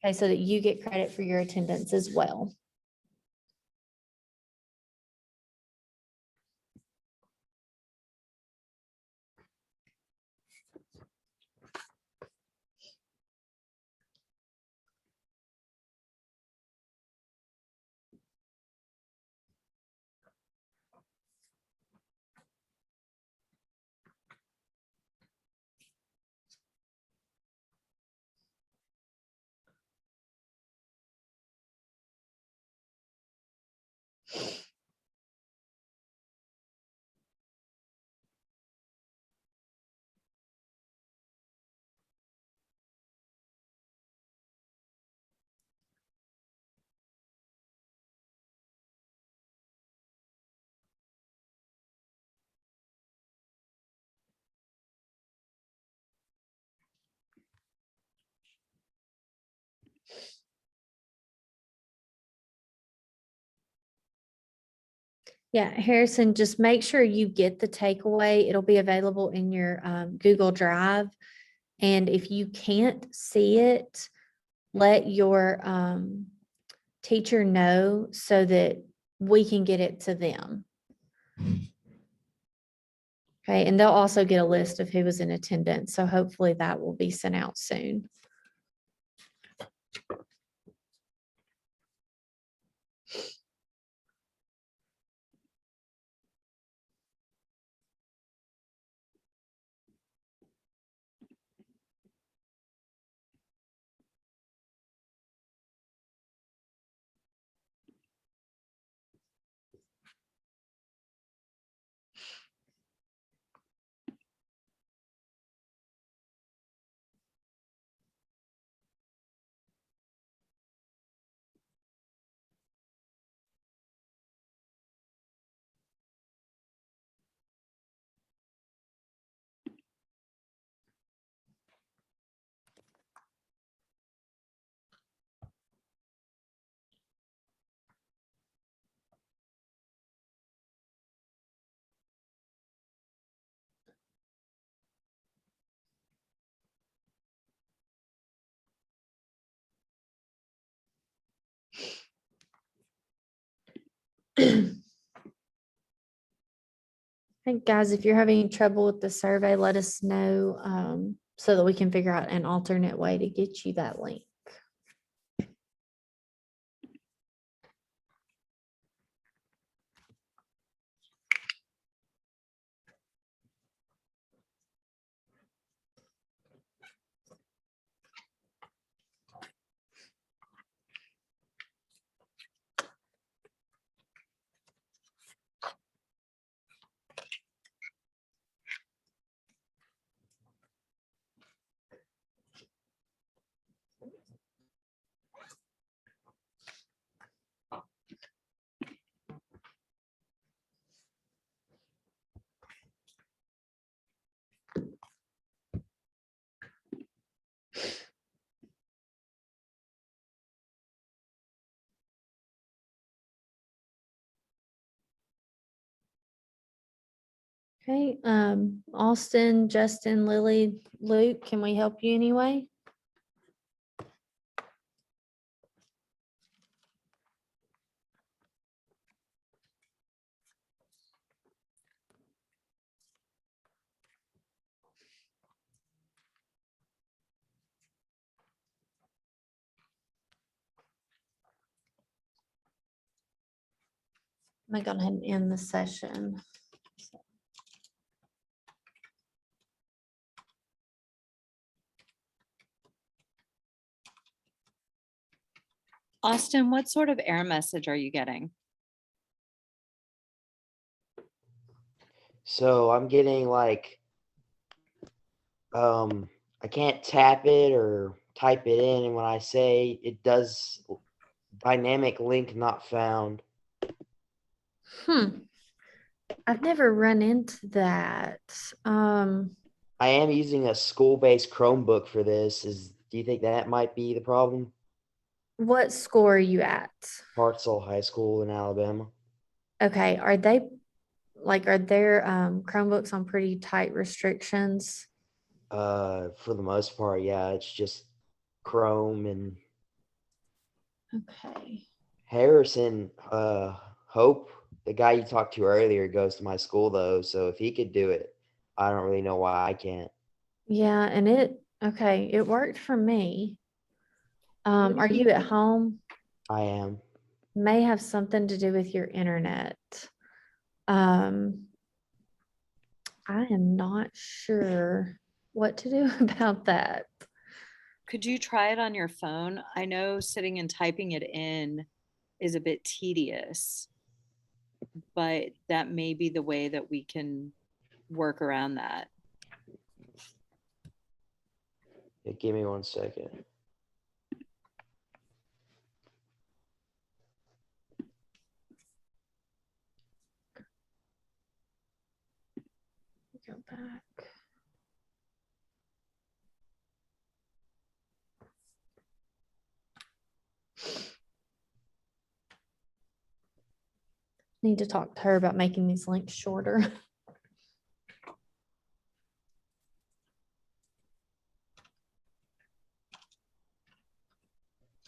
Okay, so that you get credit for your attendance as well. Yeah, Harrison, just make sure you get the takeaway. It'll be available in your Google Drive. And if you can't see it, let your teacher know so that we can get it to them. Okay, and they'll also get a list of who was in attendance. So hopefully that will be sent out soon. Hey, guys, if you're having trouble with the survey, let us know so that we can figure out an alternate way to get you that link. Okay, Austin, Justin, Lily, Luke, can we help you anyway? I'm gonna go ahead and end the session. Austin, what sort of error message are you getting? So I'm getting like, I can't tap it or type it in. And when I say it does dynamic link not found. I've never run into that. I am using a school-based Chromebook for this. Do you think that might be the problem? What school are you at? Hartselle High School in Alabama. Okay, are they, like, are their Chromebooks on pretty tight restrictions? For the most part, yeah, it's just Chrome and Okay. Harrison. Hope, the guy you talked to earlier, goes to my school though, so if he could do it, I don't really know why I can't. Yeah, and okay, it worked for me. What Are if you you at could- home? I am. May have something to do with your internet. Um, I am not sure what to do about that. Could you try it on your phone? I know sitting and typing it in is a bit tedious, but that may be the way that we can work around that. Yeah, give me 1 second. Go back. Need to talk to her about making these links shorter.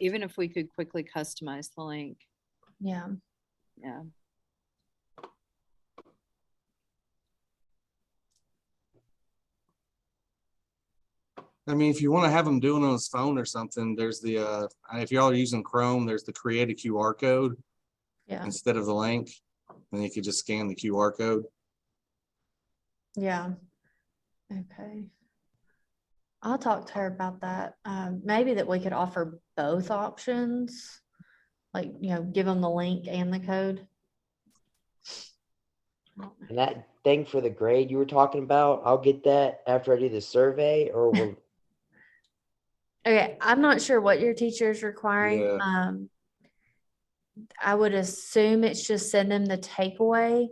Even if we could quickly customize the link. Yeah. Yeah. I mean, if you want to have him doing it on his phone or something, there's the, if y'all are using Chrome, there's the create a QR code Yeah. instead of the link. Then you could just scan the QR code. Yeah. Okay. I'll talk to her about that. Maybe that we could offer both options. Like, give them the link and the code. I don't know. And that thing for the grade you were talking about, I'll get that after I do the survey, or will Okay, I'm not sure what your teacher is requiring. Yeah. I would assume it's just send them the takeaway.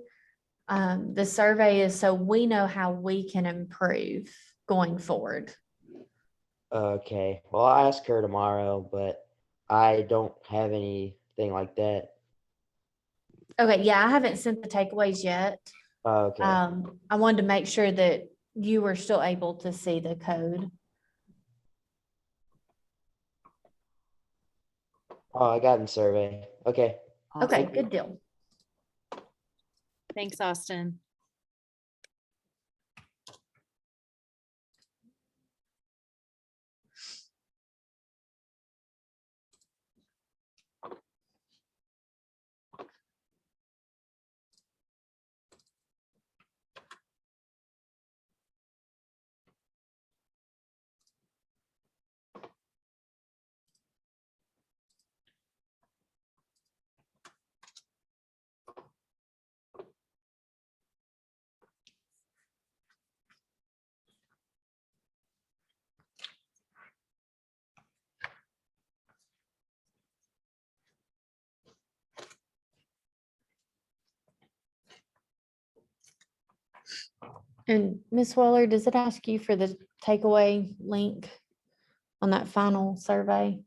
The survey is so we know how we can improve going forward. okay. Well, I'll ask her tomorrow, but I don't have anything like that. Okay, yeah, I haven't sent the takeaways yet. Okay. I wanted to make sure that you were still able to see the code. Oh, I got in survey. Okay. Okay, Awesome. good deal. Thanks, Austin. And Miss Weller, does it ask you for the takeaway link on that final survey?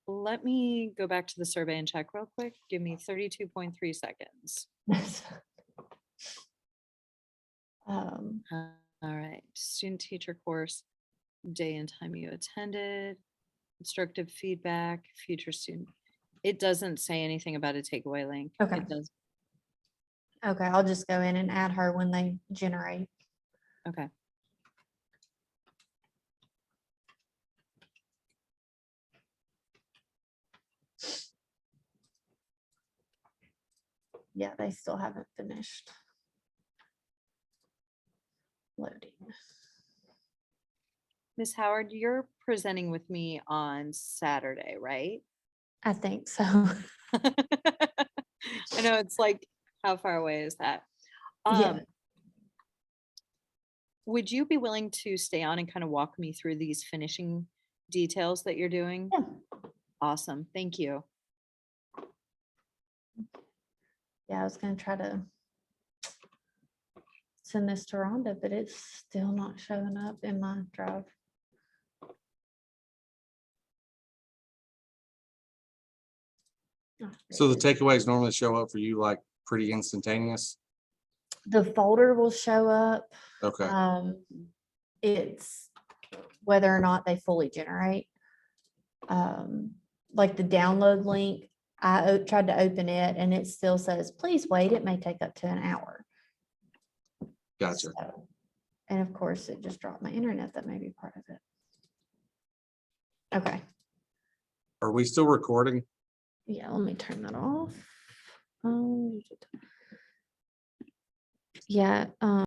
Let me go back to the survey and check real quick. Give me 32.3 seconds. Um, All right, student teacher course, day and time you attended, constructive feedback, future student. It doesn't say anything about a takeaway link. Okay. It does. Okay, I'll just go in and add her when they generate. Okay. Yeah, they still haven't finished loading. Miss Howard, you're presenting with me on Saturday, right? I think so. I know it's like, how far away is that? Yeah. Would you be willing to stay on and kind of walk me through these finishing details that you're doing? Yeah. Awesome, thank you. Yeah, I was gonna try to send this to Rhonda, but it's still not showing up in my drive. So the takeaways normally show up for you like pretty instantaneous? The folder will show up. Okay, It's whether or not they fully generate. Like the download link, I tried to open it and it still says, please wait, it may take up to an hour. gotcha. So, and of course, it just dropped my internet. That may be part of it. Okay, Are we still recording? yeah, let me turn that off. Yeah,